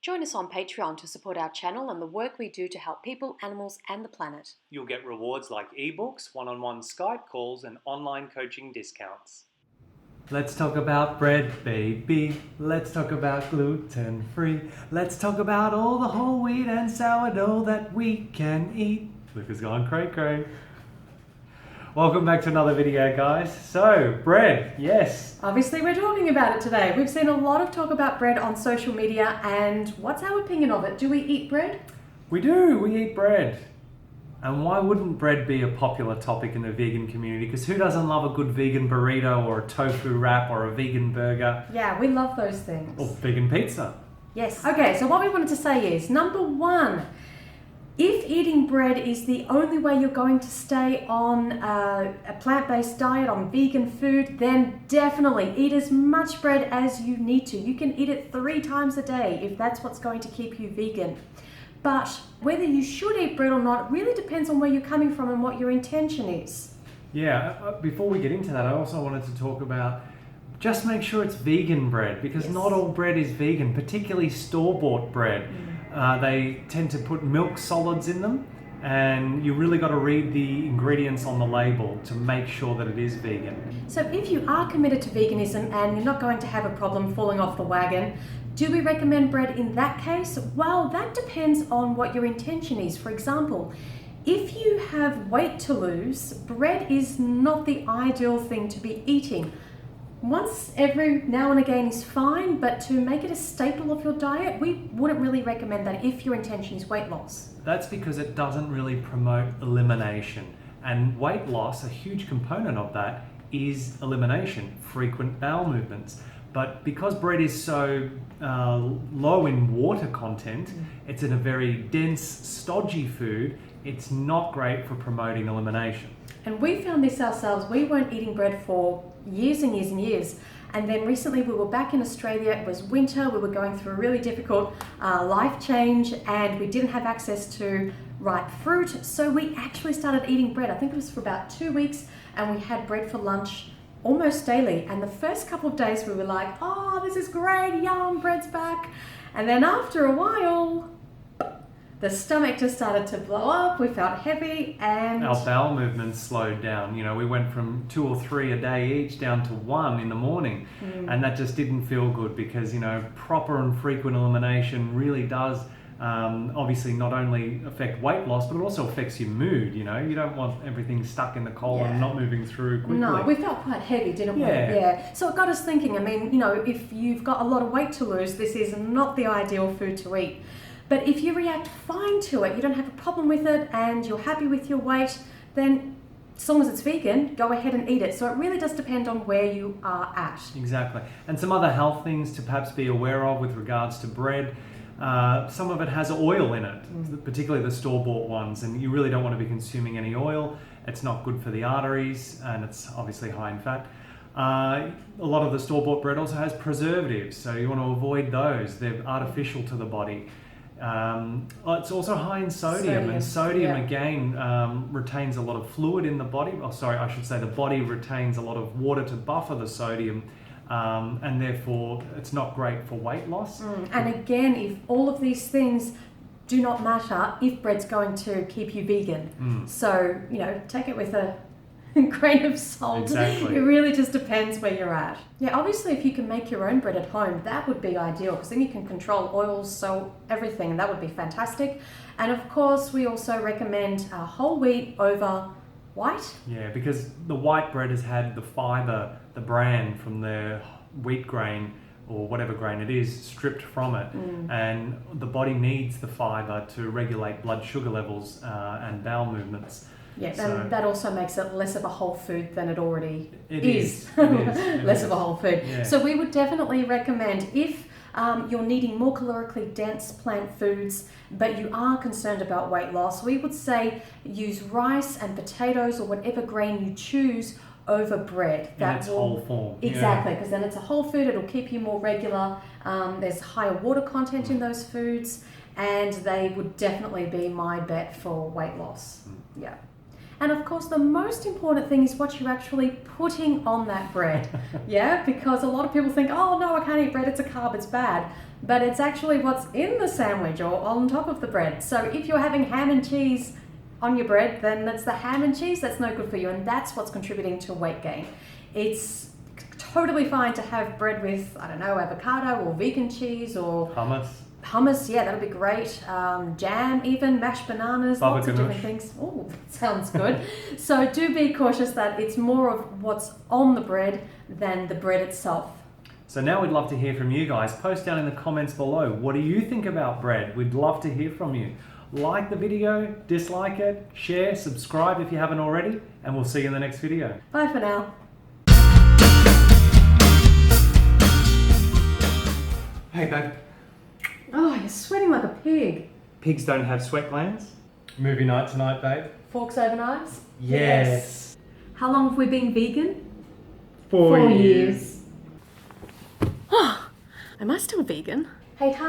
Join us on Patreon to support our channel and the work we do to help people, animals and the planet. You'll get rewards like ebooks, one-on-one Skype calls and online coaching discounts. Let's talk about bread, baby. Let's talk about gluten-free. Let's talk about all the whole wheat and sourdough that we can eat. Lucas gone cray-cray. Welcome back to another video, guys. So, bread, yes. Obviously, we're talking about it today. We've seen a lot of talk about bread on social media, and what's our opinion of it? Do we eat bread? We do, we eat bread. And why wouldn't bread be a popular topic in the vegan community? Because who doesn't love a good vegan burrito or a tofu wrap or a vegan burger? Yeah, we love those things. Or vegan pizza. Yes. Okay, so what we wanted to say is, number one, if eating bread is the only way you're going to stay on a plant-based diet, on vegan food, then definitely eat as much bread as you need to. You can eat it 3 times a day if that's what's going to keep you vegan. But whether you should eat bread or not really depends on where you're coming from and what your intention is. Yeah, before we get into that, I also wanted to talk about just make sure it's vegan bread, because not all bread is vegan, particularly store-bought bread. They tend to put milk solids in them, and you really got to read the ingredients on the label to make sure that it is vegan. So if you are committed to veganism and you're not going to have a problem falling off the wagon, do we recommend bread in that case? Well, that depends on what your intention is. For example, if you have weight to lose, bread is not the ideal thing to be eating. Once every now and again is fine, but to make it a staple of your diet, we wouldn't really recommend that if your intention is weight loss. That's because it doesn't really promote elimination. And weight loss, a huge component of that, is elimination, frequent bowel movements. But because bread is so low in water content, it's in a very dense, stodgy food, it's not great for promoting elimination. And we found this ourselves. We weren't eating bread for years and years and years. And then recently we were back in Australia, it was winter, we were going through a really difficult life change, and we didn't have access to ripe fruit. So we actually started eating bread. I think it was for about 2 weeks, and we had bread for lunch almost daily. And the first couple of days we were like, oh, this is great, yum, bread's back. And then after a while, the stomach just started to blow up, we felt heavy, and our bowel movements slowed down. You know, we went from 2 or 3 a day each down to 1 in the morning. And that just didn't feel good, because, you know, proper and frequent elimination really does obviously not only affect weight loss, but it also affects your mood. You know, you don't want everything stuck in the colon and not moving through quickly. No, we felt quite heavy, didn't we? Yeah. So it got us thinking, I mean, you know, if you've got a lot of weight to lose, this is not the ideal food to eat. But if you react fine to it, you don't have a problem with it, and you're happy with your weight, then as long as it's vegan, go ahead and eat it. So it really does depend on where you are at. Exactly. And some other health things to perhaps be aware of with regards to bread. Some of it has oil in it, particularly the store-bought ones, and you really don't want to be consuming any oil. It's not good for the arteries, and it's obviously high in fat. A lot of the store-bought bread also has preservatives, so you want to avoid those. They're artificial to the body. It's also high in sodium, and sodium again retains a lot of fluid in the body. Oh, sorry, I should say the body retains a lot of water to buffer the sodium, and therefore it's not great for weight loss. And again, if all of these things do not matter, if bread's going to keep you vegan. So, you know, take it with a grain of salt. Exactly. It really just depends where you're at. Yeah, obviously if you can make your own bread at home, that would be ideal, because then you can control oils, salt, everything, and that would be fantastic. And of course, we also recommend whole wheat over white. Yeah, because the white bread has had the fiber, the bran from the wheat grain or whatever grain it is, stripped from it. And the body needs the fiber to regulate blood sugar levels and bowel movements. Yes, So, and that also makes it less of a whole food than it already is. It Less is. of a whole food. Yeah. So we would definitely recommend, if you're needing more calorically dense plant foods, but you are concerned about weight loss, we would say use rice and potatoes or whatever grain you choose over bread. In its whole form. Exactly, because then it's a whole food, it'll keep you more regular. There's higher water content in those foods, and they would definitely be my bet for weight loss. Yeah. And of course, the most important thing is what you're actually putting on that bread. Yeah, because a lot of people think, oh no, I can't eat bread, it's a carb, it's bad. But it's actually what's in the sandwich or on top of the bread. So if you're having ham and cheese on your bread, then that's the ham and cheese that's no good for you, and that's what's contributing to weight gain. It's totally fine to have bread with, I don't know, avocado or vegan cheese or hummus, yeah, that'll be great. Jam even, mashed bananas, Baba lots of ganoush. different things. Oh, that sounds good. So do be cautious that it's more of what's on the bread than the bread itself. So now we'd love to hear from you guys. Post down in the comments below. What do you think about bread? We'd love to hear from you. Like the video, dislike it, share, subscribe if you haven't already, and we'll see you in the next video. Bye for now. Hey babe. Oh, you're sweating like a pig. Pigs don't have sweat glands. Movie night tonight, babe. Forks over knives? Yes. How long have we been vegan? 4 years. Am I still vegan? Hey, hun.